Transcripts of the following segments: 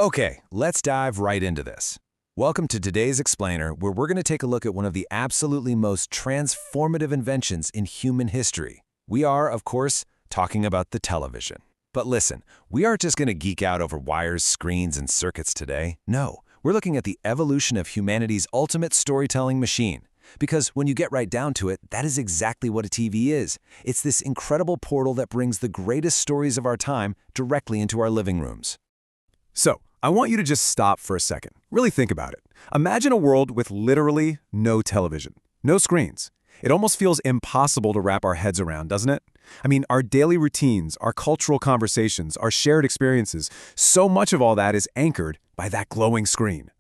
Okay, let's dive right into this. Welcome to today's Explainer, where we're going to take a look at one of the absolutely most transformative inventions in human history. We are, of course, talking about the television. But listen, we aren't just going to geek out over wires, screens, and circuits today. No, we're looking at the evolution of humanity's ultimate storytelling machine. Because when you get right down to it, that is exactly what a TV is. It's this incredible portal that brings the greatest stories of our time directly into our living rooms. So, I want you to just stop for a second. Really think about it. Imagine a world with literally no television, no screens. It almost feels impossible to wrap our heads around, doesn't it? I mean, our daily routines, our cultural conversations, our shared experiences, so much of all that is anchored by that glowing screen.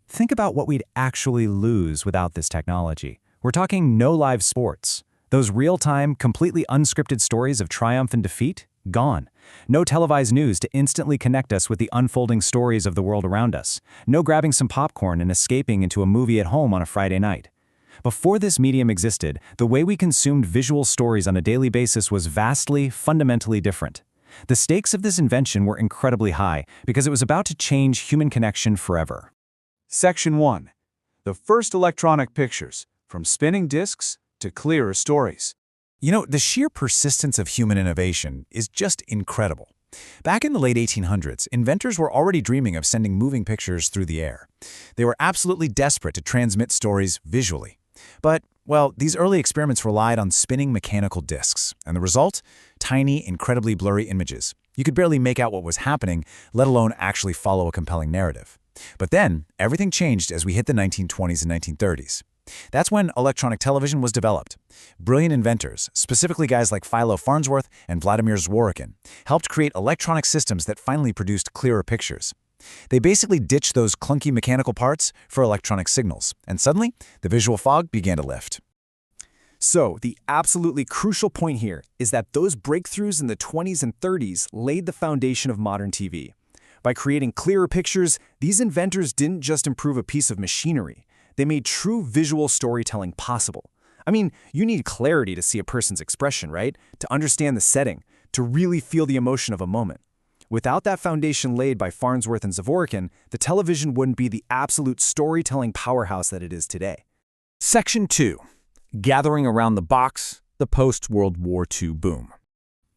Think about what we'd actually lose without this technology. We're talking no live sports. Those real-time, completely unscripted stories of triumph and defeat? Gone. No televised news to instantly connect us with the unfolding stories of the world around us. No grabbing some popcorn and escaping into a movie at home on a Friday night. Before this medium existed, the way we consumed visual stories on a daily basis was vastly, fundamentally different. The stakes of this invention were incredibly high because it was about to change human connection forever. Section 1. The first electronic pictures, from spinning discs to clearer stories. You know, the sheer persistence of human innovation is just incredible. Back in the late 1800s, inventors were already dreaming of sending moving pictures through the air. They were absolutely desperate to transmit stories visually. But, well, these early experiments relied on spinning mechanical discs, and the result? Tiny, incredibly blurry images. You could barely make out what was happening, let alone actually follow a compelling narrative. But then, everything changed as we hit the 1920s and 1930s. That's when electronic television was developed. Brilliant inventors, specifically guys like Philo Farnsworth and Vladimir Zworykin, helped create electronic systems that finally produced clearer pictures. They basically ditched those clunky mechanical parts for electronic signals, and suddenly, the visual fog began to lift. So, the absolutely crucial point here is that those breakthroughs in the 20s and 30s laid the foundation of modern TV. By creating clearer pictures, these inventors didn't just improve a piece of machinery. They made true visual storytelling possible. I mean, you need clarity to see a person's expression, right? To understand the setting, to really feel the emotion of a moment. Without that foundation laid by Farnsworth and Zworykin, the television wouldn't be the absolute storytelling powerhouse that it is today. Section 2. Gathering around the box, the post-World War II boom.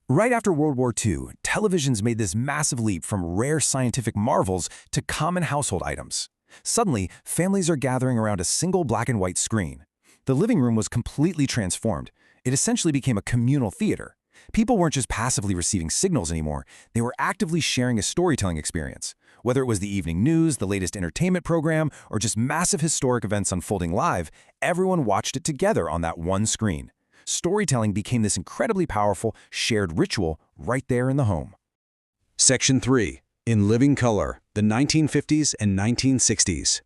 Right after World War II, televisions made this massive leap from rare scientific marvels to common household items. Suddenly, families are gathering around a single black and white screen. The living room was completely transformed. It essentially became a communal theater. People weren't just passively receiving signals anymore, they were actively sharing a storytelling experience. Whether it was the evening news, the latest entertainment program, or just massive historic events unfolding live, everyone watched it together on that one screen. Storytelling became this incredibly powerful, shared ritual right there in the home. Section 3. In living color, the 1950s and 1960s.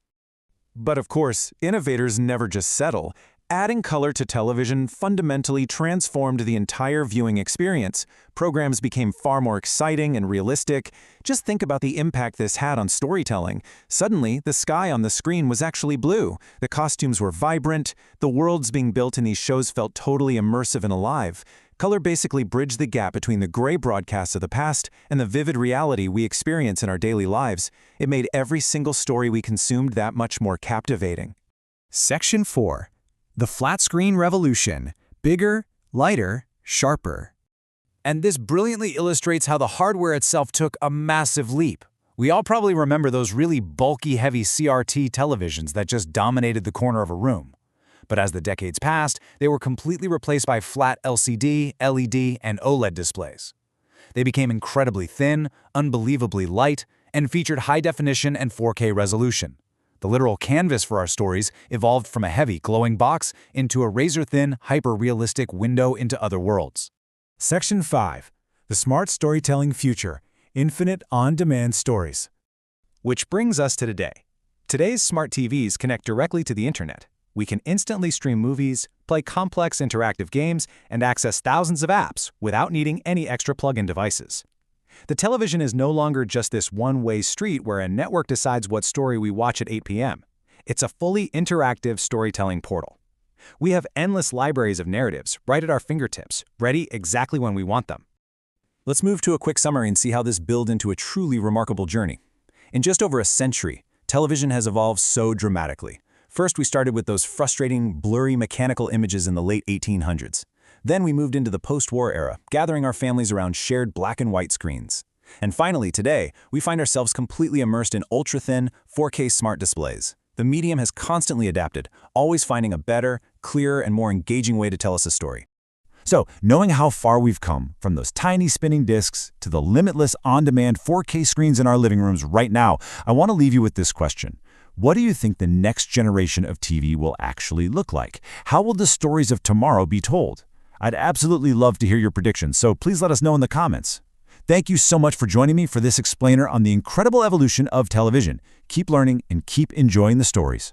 But of course, innovators never just settle. Adding color to television fundamentally transformed the entire viewing experience. Programs became far more exciting and realistic. Just think about the impact this had on storytelling. Suddenly, the sky on the screen was actually blue. The costumes were vibrant. The worlds being built in these shows felt totally immersive and alive. Color basically bridged the gap between the gray broadcasts of the past and the vivid reality we experience in our daily lives. It made every single story we consumed that much more captivating. Section 4. The flat screen revolution. Bigger, lighter, sharper. And this brilliantly illustrates how the hardware itself took a massive leap. We all probably remember those really bulky, heavy CRT televisions that just dominated the corner of a room. But as the decades passed, they were completely replaced by flat LCD, LED, and OLED displays. They became incredibly thin, unbelievably light, and featured high definition and 4K resolution. The literal canvas for our stories evolved from a heavy, glowing box into a razor-thin, hyper-realistic window into other worlds. Section 5. The smart storytelling future. Infinite on-demand stories. Which brings us to today. Today's smart TVs connect directly to the internet. We can instantly stream movies, play complex interactive games, and access thousands of apps without needing any extra plug-in devices. The television is no longer just this one-way street where a network decides what story we watch at 8 p.m. It's a fully interactive storytelling portal. We have endless libraries of narratives right at our fingertips, ready exactly when we want them. Let's move to a quick summary and see how this builds into a truly remarkable journey. In just over a century, television has evolved so dramatically. First, we started with those frustrating, blurry mechanical images in the late 1800s. Then we moved into the post-war era, gathering our families around shared black and white screens. And finally, today, we find ourselves completely immersed in ultra-thin, 4K smart displays. The medium has constantly adapted, always finding a better, clearer, and more engaging way to tell us a story. So, knowing how far we've come, from those tiny spinning discs to the limitless on-demand 4K screens in our living rooms right now, I want to leave you with this question. What do you think the next generation of TV will actually look like? How will the stories of tomorrow be told? I'd absolutely love to hear your predictions, so please let us know in the comments. Thank you so much for joining me for this explainer on the incredible evolution of television. Keep learning and keep enjoying the stories.